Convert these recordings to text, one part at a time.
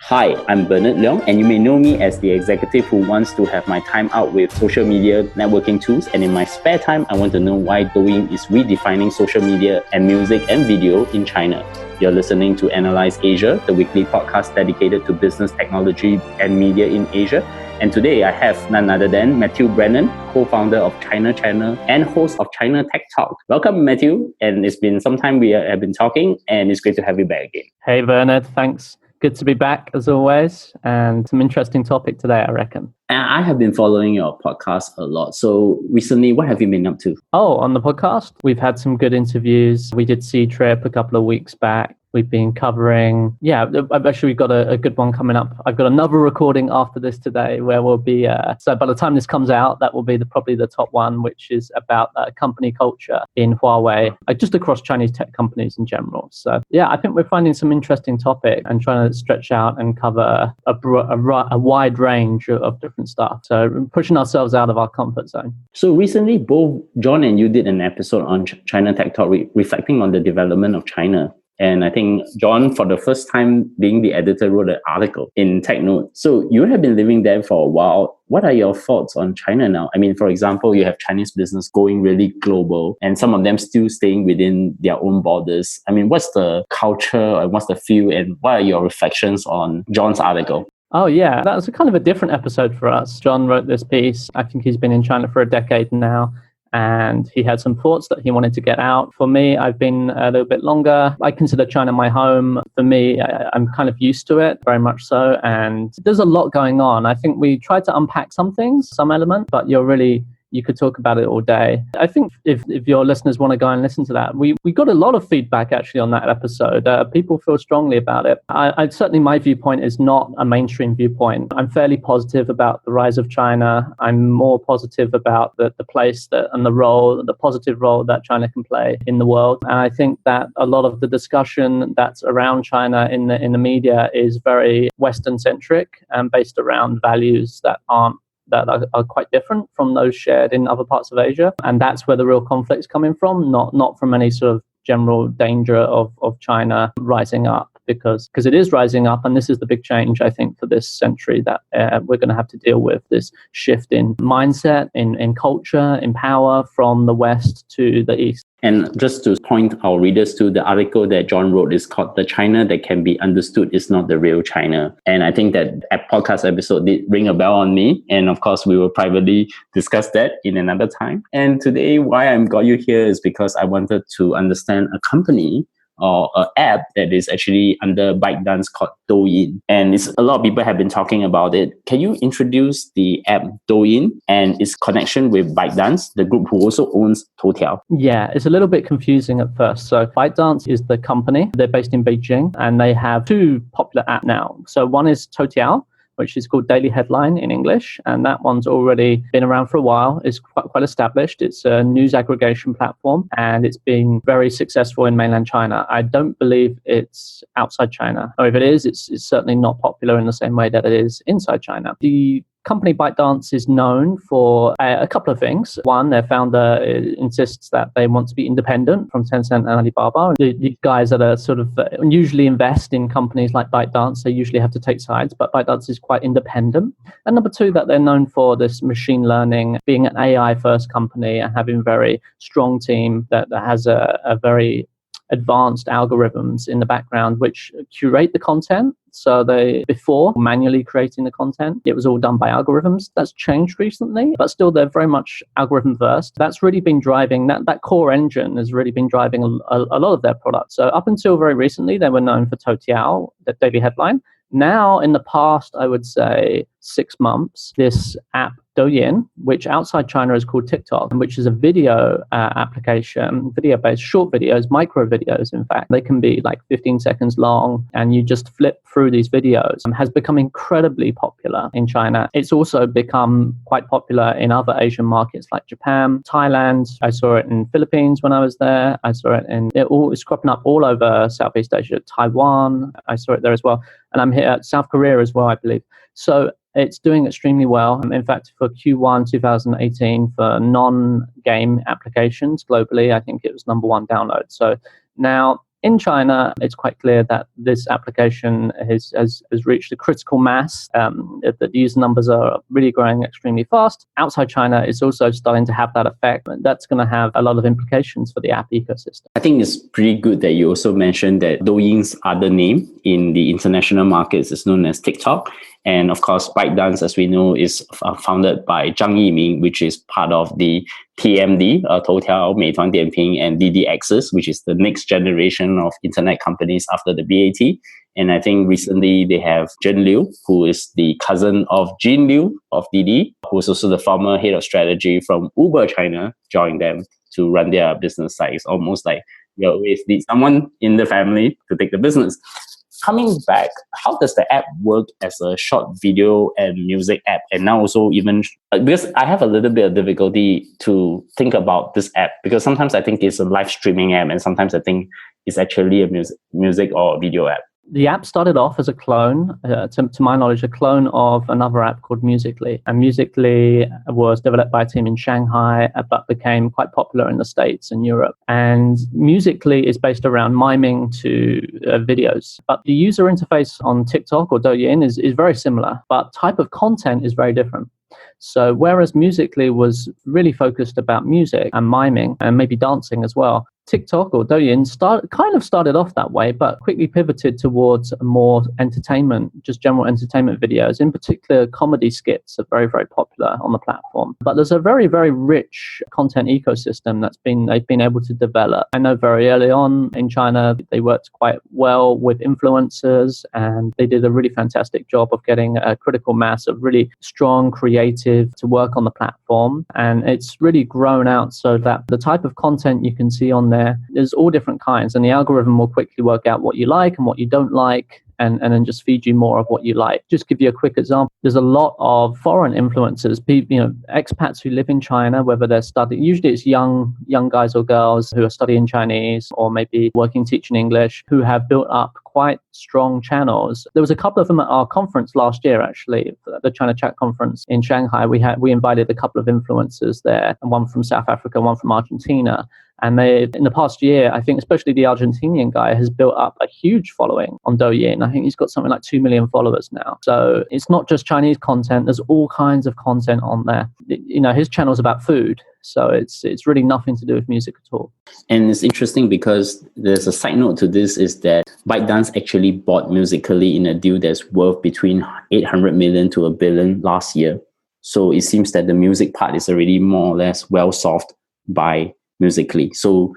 Hi, I'm Bernard Leong, and you may know me as the executive who wants to have my time out with social media networking tools, and in my spare time, I want to know why Douyin is redefining social media and music and video in China. You're listening to Analyse Asia, the weekly podcast dedicated to business, technology, and media in Asia. And today I have none other than Matthew Brennan, co-founder of China Channel and host of China Tech Talk. Welcome, Matthew. And it's been some time we have been talking, and it's great to have you back again. Hey, Bernard. Thanks. Good to be back as always, and some interesting topic today, I reckon. And I have been following your podcast a lot. So recently, what have you been up to? Oh, on the podcast, we've had some good interviews. We did C-Trip a couple of weeks back. We've been covering, we've got a good one coming up. I've got another recording after this today where we'll be, so by the time this comes out, that will be probably the top one, which is about company culture in Huawei, just across Chinese tech companies in general. So yeah, I think we're finding some interesting topic and trying to stretch out and cover a wide range of different stuff. So pushing ourselves out of our comfort zone. So recently, both John and you did an episode on China Tech Talk reflecting on the development of China. And I think John, for the first time being the editor, wrote an article in TechNote. So you have been living there for a while. What are your thoughts on China now? I mean, for example, you have Chinese business going really global and some of them still staying within their own borders. I mean, what's the culture and what's the feel, and what are your reflections on John's article? Oh, yeah, that was a kind of a different episode for us. John wrote this piece. I think he's been in China for a decade now, and he had some thoughts that he wanted to get out. For me, I've been a little bit longer. I consider China my home. For me, I'm kind of used to it, very much so. And there's a lot going on. I think we tried to unpack some things, some elements, but you could talk about it all day. I think if your listeners want to go and listen to that, we got a lot of feedback actually on that episode. People feel strongly about it. I certainly, my viewpoint is not a mainstream viewpoint. I'm fairly positive about the rise of China. I'm more positive about the place and the positive role that China can play in the world. And I think that a lot of the discussion that's around China in the media is very Western centric and based around values that are quite different from those shared in other parts of Asia. And that's where the real conflict's coming from, not from any sort of general danger of China rising up, because it is rising up. And this is the big change, I think, for this century that we're going to have to deal with, this shift in mindset, in culture, in power from the West to the East. And just to point our readers to the article that John wrote is called "The China That Can Be Understood Is Not the Real China." And I think that podcast episode did ring a bell on me. And of course, we will privately discuss that in another time. And today, why I got you here is because I wanted to understand a company or an app that is actually under ByteDance called Douyin. And a lot of people have been talking about it. Can you introduce the app Douyin and its connection with ByteDance, the group who also owns Toutiao? Yeah, it's a little bit confusing at first. So ByteDance is the company. They're based in Beijing, and they have two popular apps now. So one is Toutiao, which is called Daily Headline in English. And that one's already been around for a while. It's quite established. It's a news aggregation platform, and it's been very successful in mainland China. I don't believe it's outside China. Or if it is, it's certainly not popular in the same way that it is inside China. The company ByteDance is known for a couple of things. One, their founder insists that they want to be independent from Tencent and Alibaba. These guys that are sort of usually invest in companies like ByteDance, they usually have to take sides, but ByteDance is quite independent. And number two, that they're known for this machine learning, being an AI first company and having a very strong team that has a very advanced algorithms in the background which curate the content. So before manually creating the content, it was all done by algorithms. That's changed recently, but still they're very much algorithm versed. That's really been driving, that core engine has really been driving a lot of their products. So up until very recently, they were known for Toutiao, the Daily Headline. Now, in the past, I would say 6 months, this app Douyin, which outside China is called TikTok, which is a video application, video-based short videos, micro videos, in fact. They can be like 15 seconds long, and you just flip through these videos, has become incredibly popular in China. It's also become quite popular in other Asian markets like Japan, Thailand. I saw it in Philippines when I was there. I saw it it's cropping up all over Southeast Asia, Taiwan. I saw it there as well. And I'm here at South Korea as well, I believe. So it's doing extremely well. In fact, for Q1 2018, for non-game applications globally, I think it was number one download. So now In China, it's quite clear that this application has reached a critical mass, that the user numbers are really growing extremely fast. Outside China, it's also starting to have that effect. And that's going to have a lot of implications for the app ecosystem. I think it's pretty good that you also mentioned that Douyin's other name in the international markets is known as TikTok. And of course, ByteDance, as we know, is founded by Zhang Yiming, which is part of the TMD, Toutiao, Meituan Dianping, and DDXs, which is the next generation of internet companies after the BAT. And I think recently they have Zhen Liu, who is the cousin of Jin Liu of Didi, who is also the former head of strategy from Uber China, joined them to run their business side. It's almost like you always need someone in the family to take the business. Coming back, how does the app work as a short video and music app? And now also even, because I have a little bit of difficulty to think about this app, because sometimes I think it's a live streaming app and sometimes I think it's actually a music or a video app. The app started off as a clone, to my knowledge, a clone of another app called Musical.ly. And Musical.ly was developed by a team in Shanghai, but became quite popular in the States and Europe. And Musical.ly is based around miming to videos. But the user interface on TikTok or Douyin is very similar, but type of content is very different. So whereas Musical.ly was really focused about music and miming and maybe dancing as well, TikTok or Douyin started off that way, but quickly pivoted towards more entertainment, just general entertainment videos. In particular, comedy skits are very, very popular on the platform. But there's a very, very rich content ecosystem they've been able to develop. I know very early on in China, they worked quite well with influencers, and they did a really fantastic job of getting a critical mass of really strong creative to work on the platform. And it's really grown out so that the type of content you can see on there's all different kinds, and the algorithm will quickly work out what you like and what you don't like, and then just feed you more of what you like. Just give you a quick example. There's a lot of foreign influencers, expats who live in China, whether they're studying, usually it's young guys or girls who are studying Chinese or maybe working teaching English, who have built up quite strong channels. There was a couple of them at our conference last year, actually, the China Chat conference in Shanghai. We invited a couple of influencers there, and one from South Africa, one from Argentina. And they, in the past year, I think especially the Argentinian guy has built up a huge following on Douyin. I think he's got something like 2 million followers now. So it's not just Chinese content. There's all kinds of content on there. His channel's about food. So it's really nothing to do with music at all. And it's interesting because there's a side note to this is that ByteDance actually bought Musical.ly in a deal that's worth between 800 million to 1 billion last year. So it seems that the music part is already more or less well solved by Musical.ly. So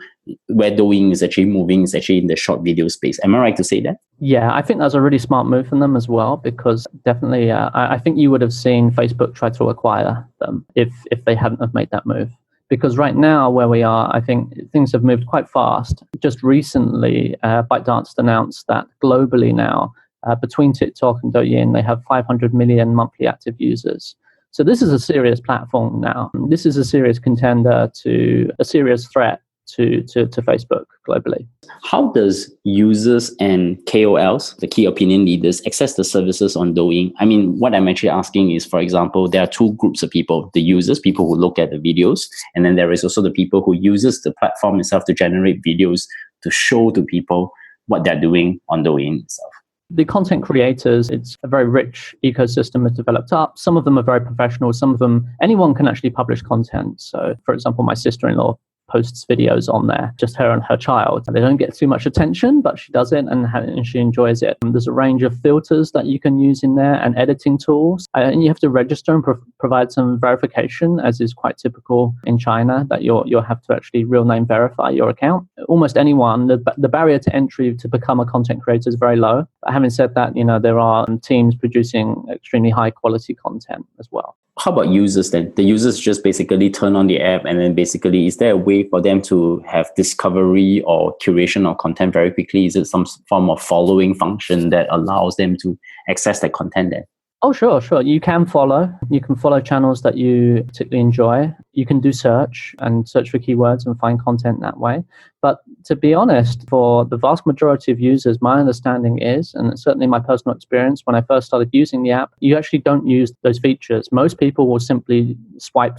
where Douyin is actually moving is actually in the short video space. Am I right to say that? Yeah, I think that's a really smart move from them as well, because definitely I think you would have seen Facebook try to acquire them if they hadn't have made that move. Because right now where we are, I think things have moved quite fast. Just recently, ByteDance announced that globally now, between TikTok and Douyin, they have 500 million monthly active users. So this is a serious platform now. This is a serious contender to a serious threat to Facebook globally. How does users and KOLs, the key opinion leaders, access the services on Douyin? I mean, what I'm actually asking is, for example, there are two groups of people: the users, people who look at the videos, and then there is also the people who uses the platform itself to generate videos to show to people what they're doing on Douyin itself. The content creators, it's a very rich ecosystem that's developed up. Some of them are very professional. Some of them, anyone can actually publish content. So, for example, my sister-in-law posts videos on there, just her and her child. They don't get too much attention, but she does it and she enjoys it. There's a range of filters that you can use in there and editing tools. And you have to register and provide some verification, as is quite typical in China, that you'll have to actually real name verify your account. Almost anyone, the barrier to entry to become a content creator is very low. But having said that, there are teams producing extremely high quality content as well. How about users then? The users just basically turn on the app, and then basically, is there a way for them to have discovery or curation of content very quickly? Is it some form of following function that allows them to access that content then? Oh, sure. You can follow. You can follow channels that you particularly enjoy. You can do search and search for keywords and find content that way. But to be honest, for the vast majority of users, my understanding is, and certainly my personal experience when I first started using the app, you actually don't use those features. Most people will simply swipe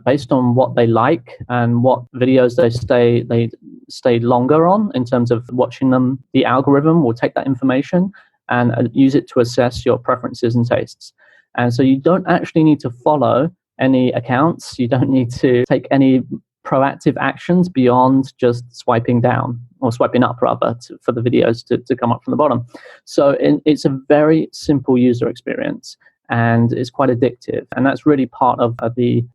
based on what they like and what videos they stay longer on in terms of watching them. The algorithm will take that information and use it to assess your preferences and tastes. And so you don't actually need to follow any accounts. You don't need to take any proactive actions beyond just swiping down or swiping up rather for the videos to come up from the bottom. So it's a very simple user experience, and it's quite addictive. And that's really part of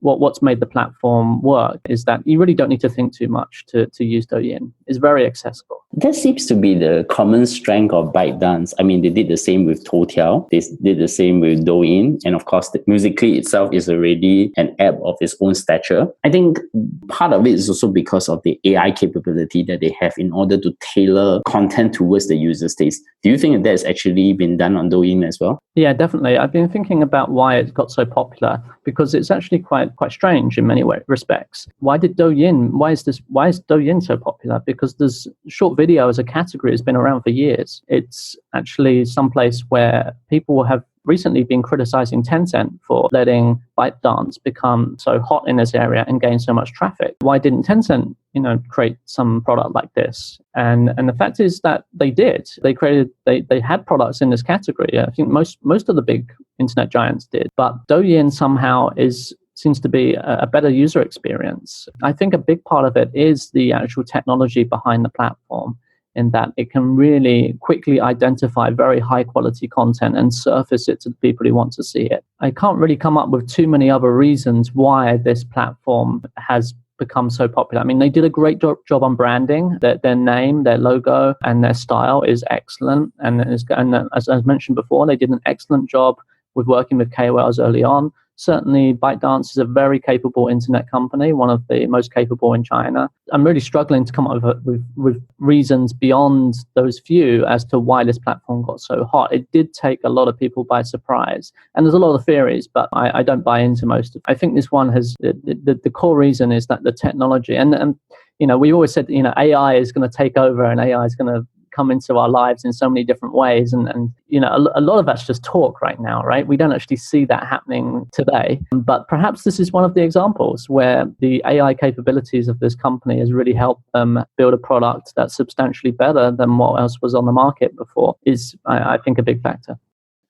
what's made the platform work, is that you really don't need to think too much to use Douyin. It's very accessible. That seems to be the common strength of ByteDance. I mean, they did the same with Toutiao. They did the same with Douyin. And of course, Musically itself is already an app of its own stature. I think part of it is also because of the AI capability that they have in order to tailor content towards the user's taste. Do you think that has actually been done on Douyin as well? Yeah, definitely. I've been thinking about why it got so popular, because it's actually quite strange in many respects. Why is Douyin so popular? Because there's short video as a category has been around for years. It's actually someplace where people have recently been criticizing Tencent for letting ByteDance become so hot in this area and gain so much traffic. Why didn't Tencent, create some product like this? And the fact is that they did. They had products in this category. I think most of the big internet giants did. But Douyin somehow seems to be a better user experience. I think a big part of it is the actual technology behind the platform, in that it can really quickly identify very high quality content and surface it to the people who want to see it. I can't really come up with too many other reasons why this platform has become so popular. I mean, they did a great job on branding. Their name, their logo, and their style is excellent. And as I mentioned before, they did an excellent job with working with KOLs early on. Certainly, ByteDance is a very capable internet company, one of the most capable in China. I'm really struggling to come up with reasons beyond those few as to why this platform got so hot. It did take a lot of people by surprise. And there's a lot of theories, but I don't buy into most of it. I think this one has, the core reason is that the technology, and we always said, AI is going to take over and AI is going to come into our lives in so many different ways, and a lot of that's just talk right now, right? We don't actually see that happening today, but perhaps this is one of the examples where the AI capabilities of this company has really helped them build a product that's substantially better than what else was on the market before, is I think a big factor.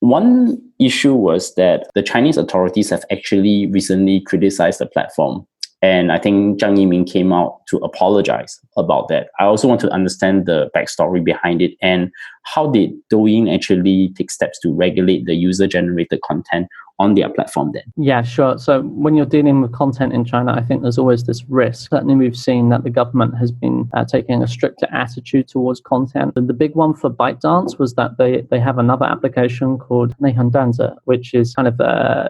One issue was that the Chinese authorities have actually recently criticized the platform. And I think Zhang Yiming came out to apologize about that. I also want to understand the backstory behind it, and how did Douyin actually take steps to regulate the user-generated content on their platform then? Yeah, sure. So when you're dealing with content in China, I think there's always this risk. Certainly we've seen that the government has been taking a stricter attitude towards content. And the big one for ByteDance was that they have another application called Danze, which is kind of,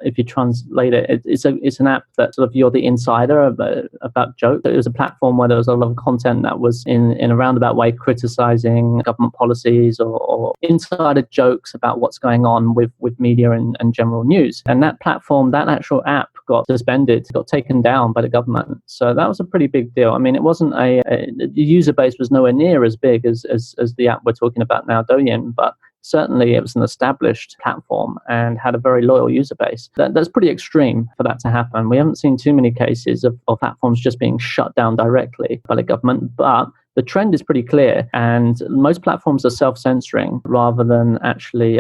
if you translate it, it's an app that sort of you're the insider about jokes. It was a platform where there was a lot of content that was in a roundabout way criticizing government policies or insider jokes about what's going on with media and general news. And that platform, that actual app got suspended, got taken down by the government. So that was a pretty big deal. I mean, it wasn't the user base was nowhere near as big as the app we're talking about now, Douyin, but certainly it was an established platform and had a very loyal user base. That's pretty extreme for that to happen. We haven't seen too many cases of platforms just being shut down directly by the government, but the trend is pretty clear, and most platforms are self-censoring rather than actually,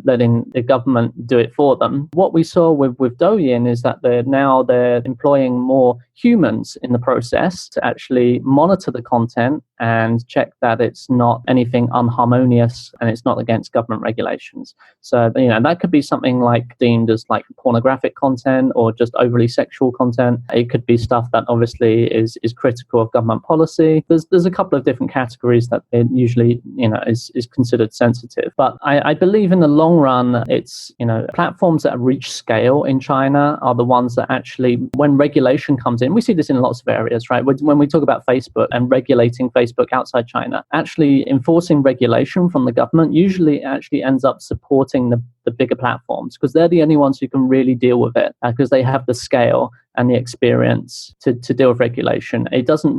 letting the government do it for them. What we saw with Douyin is that they're employing more humans in the process to actually monitor the content and check that it's not anything unharmonious and it's not against government regulations. So, that could be something like deemed as like pornographic content or just overly sexual content. It could be stuff that obviously is critical of government policy. There's a couple of different categories that it usually, is considered sensitive. But I believe in the long run, it's, platforms that reach scale in China are the ones that actually, when regulation comes in, we see this in lots of areas, right? When we talk about Facebook and regulating Facebook outside China, actually enforcing regulation from the government usually actually ends up supporting the bigger platforms, because they're the only ones who can really deal with it, because they have the scale and the experience to deal with regulation. It doesn't,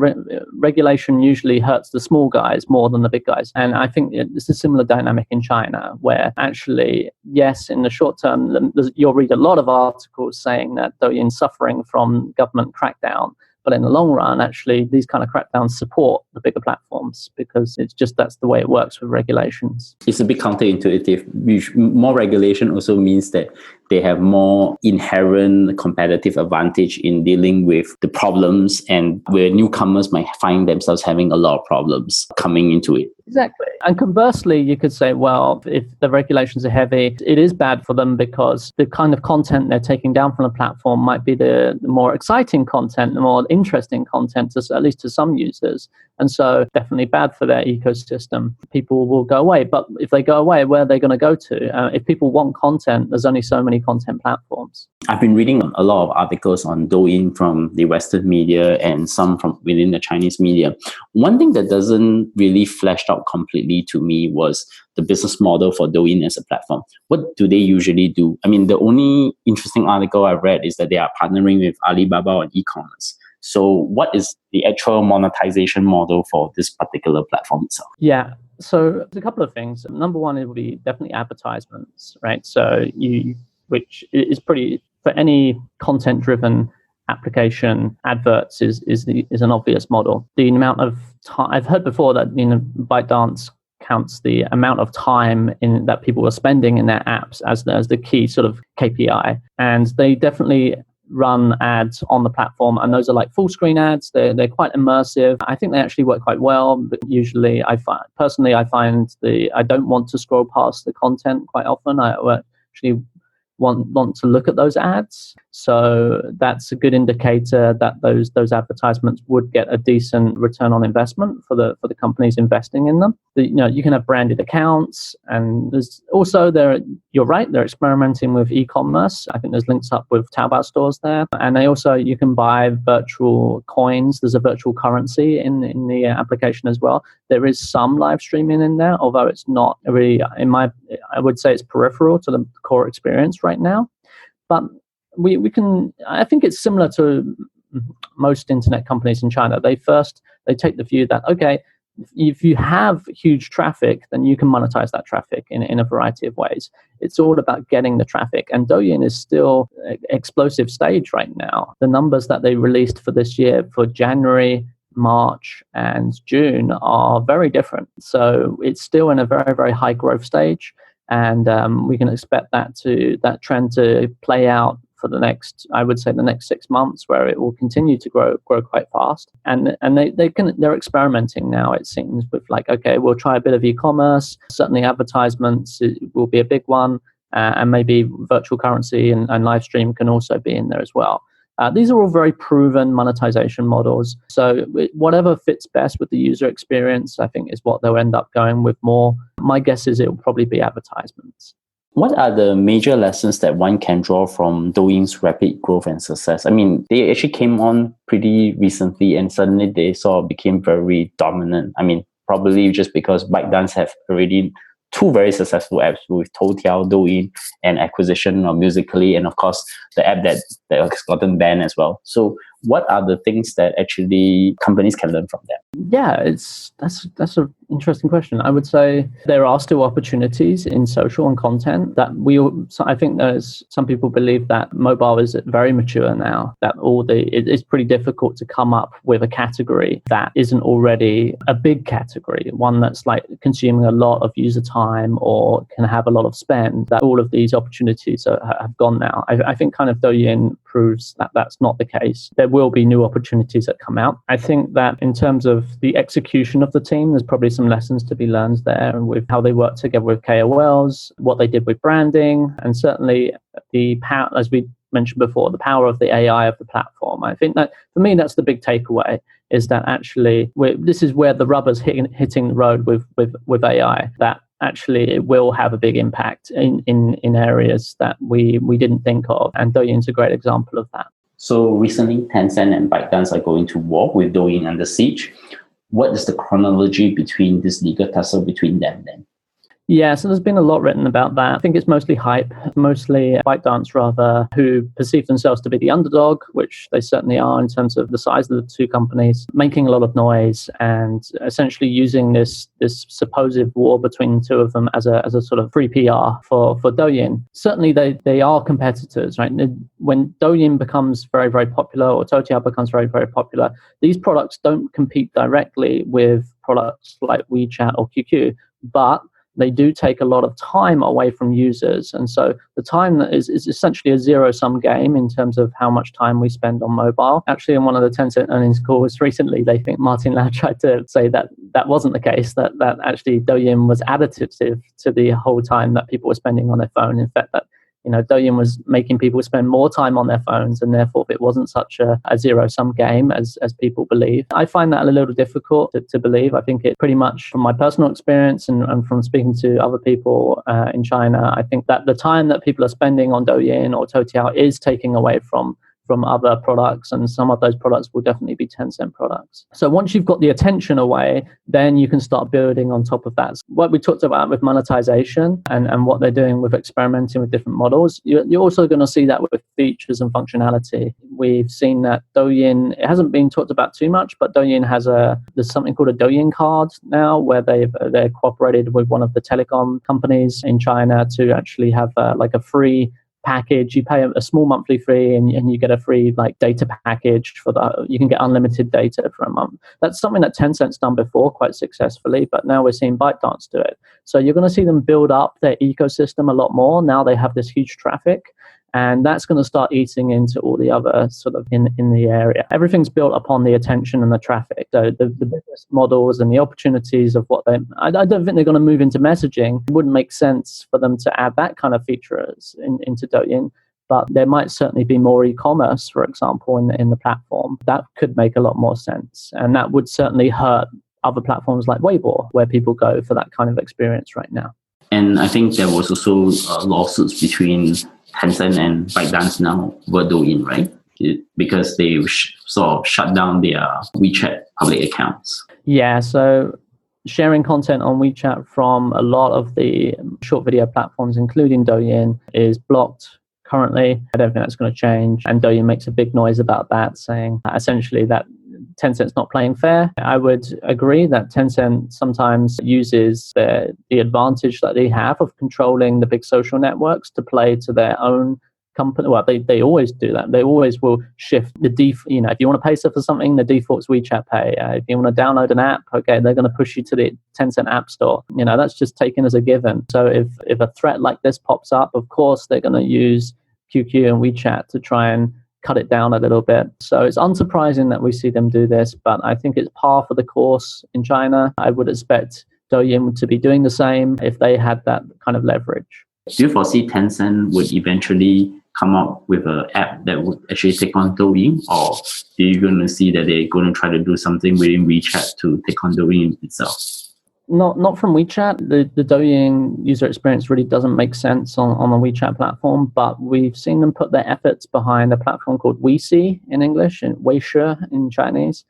regulation usually hurts the small guys more than the big guys. And I think it's a similar dynamic in China, where actually, yes, in the short term, you'll read a lot of articles saying that Douyin's suffering from government crackdown. But in the long run, actually, these kind of crackdowns support the bigger platforms because that's the way it works with regulations. It's a bit counterintuitive. More regulation also means that they have more inherent competitive advantage in dealing with the problems, and where newcomers might find themselves having a lot of problems coming into it. Exactly. And conversely, you could say, well, if the regulations are heavy, it is bad for them because the kind of content they're taking down from the platform might be the more exciting content, the more interesting content, at least to some users. And so definitely bad for their ecosystem. People will go away. But if they go away, where are they going to go to? If people want content, there's only so many content platforms. I've been reading a lot of articles on Douyin from the Western media and some from within the Chinese media. One thing that doesn't really flesh out completely to me was the business model for Douyin as a platform. What do they usually do? I mean, the only interesting article I've read is that they are partnering with Alibaba on e-commerce. So what is the actual monetization model for this particular platform itself? Yeah. So there's a couple of things. Number one, it will be definitely advertisements, right? So which is pretty, for any content-driven application, adverts is an obvious model. The amount of time, I've heard before that ByteDance counts the amount of time that people are spending in their apps as the key sort of KPI, and they definitely run ads on the platform, and those are like full screen ads. They're quite immersive. I think they actually work quite well, but usually I find I don't want to scroll past the content quite often. I actually want to look at those ads. So that's a good indicator that those advertisements would get a decent return on investment for the companies investing in them. You can have branded accounts, and there's also you're right, they're experimenting with e-commerce. I think there's links up with Taobao stores there, and you can buy virtual coins. There's a virtual currency in the application as well. There is some live streaming in there, although it's not really, I would say it's peripheral to the core experience right now. But I think it's similar to most internet companies in China. They take the view that, okay, if you have huge traffic, then you can monetize that traffic in a variety of ways. It's all about getting the traffic. And Douyin is still an explosive stage right now. The numbers that they released for this year, for January, March, and June, are very different. So it's still in a very, very high growth stage. And we can expect that trend to play out for the next 6 months, where it will continue to grow quite fast. And they're experimenting now, it seems, with like, okay, we'll try a bit of e-commerce. Certainly advertisements will be a big one, and maybe virtual currency and live stream can also be in there as well. These are all very proven monetization models. So whatever fits best with the user experience, I think, is what they'll end up going with more. My guess is it will probably be advertisements. What are the major lessons that one can draw from Douyin's rapid growth and success? I mean, they actually came on pretty recently, and suddenly they sort of became very dominant. I mean, probably just because ByteDance have already two very successful apps with Toutiao, Douyin, and acquisition of Musical.ly, and of course the app that has gotten banned as well. So what are the things that actually companies can learn from them? Yeah, that's an interesting question. I would say there are still opportunities in social and content that I think there's some people believe that mobile is very mature now, that it's pretty difficult to come up with a category that isn't already a big category, one that's like consuming a lot of user time or can have a lot of spend, that all of these opportunities have gone now. I think kind of Douyin proves that that's not the case. There will be new opportunities that come out. I think that in terms of the execution of the team, there's probably some lessons to be learned there, and with how they work together with KOLs, what they did with branding, and certainly the power, as we mentioned before, the power of the AI of the platform. I think that for me, that's the big takeaway, is that actually this is where the rubber's hitting the road with AI, that actually it will have a big impact in areas that we didn't think of. And Douyin's a great example of that. So recently, Tencent and ByteDance are going to war with Douyin under siege. What is the chronology between this legal tussle between them then? Yeah, so there's been a lot written about that. I think it's mostly hype, mostly ByteDance rather, who perceive themselves to be the underdog, which they certainly are in terms of the size of the two companies, making a lot of noise and essentially using this supposed war between the two of them as a sort of free PR for Douyin. Certainly they are competitors, right? When Douyin becomes very, very popular or Toutiao becomes very, very popular, these products don't compete directly with products like WeChat or QQ, but they do take a lot of time away from users. And so the time is essentially a zero-sum game in terms of how much time we spend on mobile. Actually, in one of the Tencent earnings calls recently, they think Martin Lau tried to say that wasn't the case, that actually Douyin was additive to the whole time that people were spending on their phone. In fact, that Douyin was making people spend more time on their phones, and therefore it wasn't such a zero-sum game as people believe. I find that a little difficult to believe. I think it pretty much, from my personal experience and from speaking to other people in China, I think that the time that people are spending on Douyin or Toutiao is taking away from other products, and some of those products will definitely be Tencent products. So once you've got the attention away, then you can start building on top of that. What we talked about with monetization and what they're doing with experimenting with different models, you're also going to see that with features and functionality. We've seen that Douyin, it hasn't been talked about too much, but Douyin there's something called a Douyin card now, where they're cooperated with one of the telecom companies in China to actually have like a free package. You pay a small monthly fee and you get a free like data package you can get unlimited data for a month. That's something that Tencent's done before quite successfully, but now we're seeing ByteDance do it. So you're going to see them build up their ecosystem a lot more. Now they have this huge traffic, and that's going to start eating into all the other sort of in the area. Everything's built upon the attention and the traffic. So the business models and the opportunities of what I don't think they're going to move into messaging. It wouldn't make sense for them to add that kind of features into Douyin. But there might certainly be more e-commerce, for example, in the platform. That could make a lot more sense. And that would certainly hurt other platforms like Weibo, where people go for that kind of experience right now. And I think there was also lawsuits between Tencent and ByteDance now over Douyin, right? Because they sort of shut down their WeChat public accounts. Yeah, so sharing content on WeChat from a lot of the short video platforms, including Douyin, is blocked currently. I don't think that's going to change. And Douyin makes a big noise about that, saying essentially that Tencent's not playing fair. I would agree that Tencent sometimes uses the advantage that they have of controlling the big social networks to play to their own company. Well, they always do that. They always will shift the if you want to pay for something, the default's WeChat Pay. If you want to download an app, okay, they're going to push you to the Tencent App Store. That's just taken as a given. So if a threat like this pops up, of course they're going to use QQ and WeChat to try and cut it down a little bit. So it's unsurprising that we see them do this, but I think it's par for the course in China. I would expect Douyin to be doing the same if they had that kind of leverage. Do you foresee Tencent would eventually come up with an app that would actually take on Douyin, or are you going to see that they're going to try to do something within WeChat to take on Douyin itself? Not from WeChat. The Douyin user experience really doesn't make sense on the WeChat platform, but we've seen them put their efforts behind a platform called Weixi in English and Weishi in Chinese.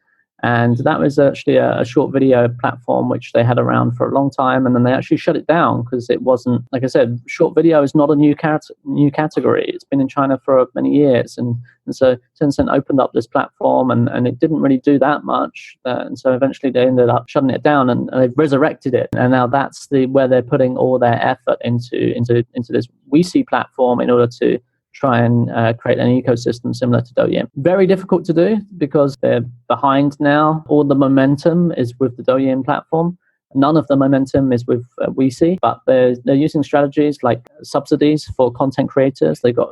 And that was actually a short video platform which they had around for a long time, and then they actually shut it down because it wasn't, like I said, short video is not a new category. It's been in China for many years, and so Tencent opened up this platform, and it didn't really do that much. And so eventually they ended up shutting it down, and they've resurrected it. And now that's where they're putting all their effort into this Weixi platform in order to try and create an ecosystem similar to Douyin. Very difficult to do because they're behind now. All the momentum is with the Douyin platform. None of the momentum is with Weixi, but they're using strategies like subsidies for content creators. They've got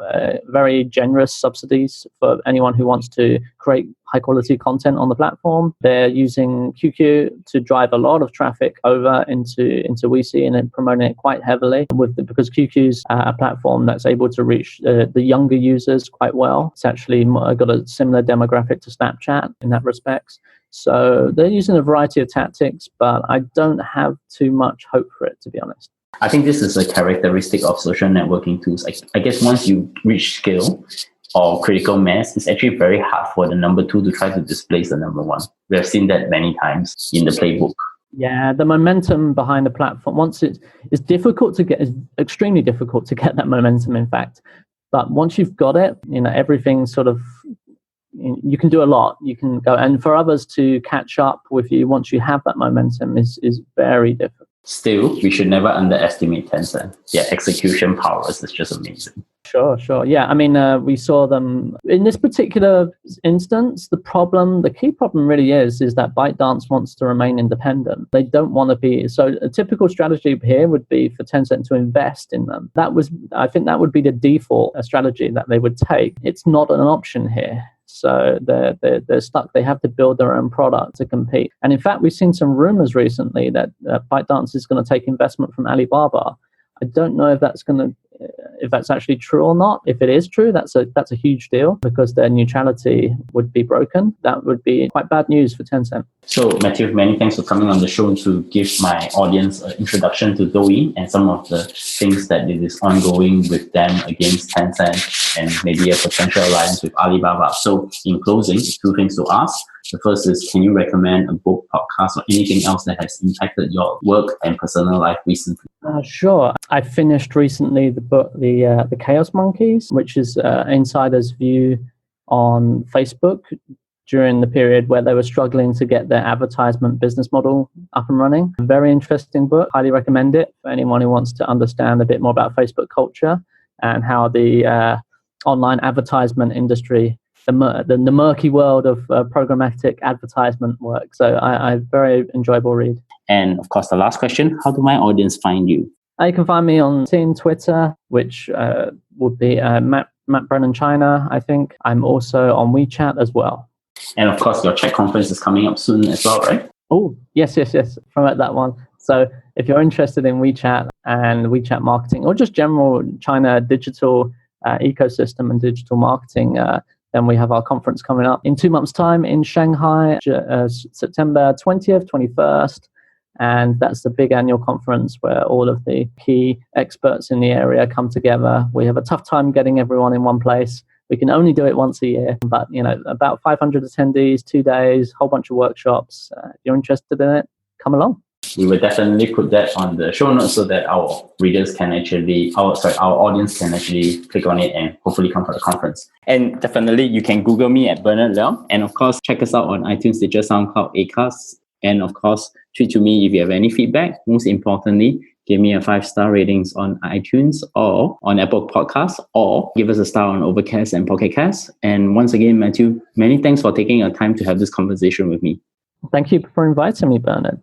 very generous subsidies for anyone who wants to create high quality content on the platform. They're using QQ to drive a lot of traffic over into Weixi and then promoting it quite heavily because QQ's a platform that's able to reach the younger users quite well. It's actually got a similar demographic to Snapchat in that respect. So they're using a variety of tactics, but I don't have too much hope for it, to be honest. I think this is a characteristic of social networking tools. I guess once you reach scale or critical mass, it's actually very hard for the number two to try to displace the number one. We have seen that many times in the playbook. Yeah, the momentum behind the platform, once it's difficult to get, it's extremely difficult to get that momentum, in fact. But once you've got it, everything sort of, you can do a lot. You can go, and for others to catch up with you once you have that momentum is very difficult. Still, we should never underestimate Tencent. Their execution powers is just amazing. Sure. Yeah, I mean, we saw them in this particular instance. The key problem really is that ByteDance wants to remain independent. They don't want to be. So a typical strategy here would be for Tencent to invest in them. I think that would be the default strategy that they would take. It's not an option here. So they're stuck. They have to build their own product to compete. And in fact, we've seen some rumors recently that ByteDance is going to take investment from Alibaba. I don't know if that's actually true or not. If it is true, that's a huge deal because their neutrality would be broken. That would be quite bad news for Tencent. So, Matthew, many thanks for coming on the show to give my audience an introduction to Douyin and some of the things that it is ongoing with them against Tencent and maybe a potential alliance with Alibaba. So, in closing, two things to ask. The first is, can you recommend a book, podcast, or anything else that has impacted your work and personal life recently? Sure. I finished recently the book, The Chaos Monkeys, which is insider's view on Facebook during the period where they were struggling to get their advertisement business model up and running. A very interesting book. Highly recommend it for anyone who wants to understand a bit more about Facebook culture and how the online advertisement industry, the murky world of programmatic advertisement works. So I very enjoyable read. And of course, the last question, how do my audience find you? You can find me on Twitter, which would be Matt Brennan China, I think. I'm also on WeChat as well. And of course, your Czech conference is coming up soon as well, right? Oh, yes. Promote that one. So if you're interested in WeChat and WeChat marketing or just general China digital ecosystem and digital marketing, then we have our conference coming up in 2 months' time in Shanghai, September 20th, 21st. And that's the big annual conference where all of the key experts in the area come together. We have a tough time getting everyone in one place. We can only do it once a year, but about 500 attendees, 2 days, whole bunch of workshops. If you're interested in it, come along. We will definitely put that on the show notes so that our readers can our audience can actually click on it and hopefully come for the conference. And definitely you can Google me at Bernard Leong. And of course, check us out on iTunes, Stitcher, SoundCloud, Acast. And of course, tweet to me if you have any feedback. Most importantly, give me a 5-star ratings on iTunes or on Apple Podcasts, or give us a star on Overcast and Pocket Cast. And once again, Matthew, many thanks for taking your time to have this conversation with me. Thank you for inviting me, Bernard.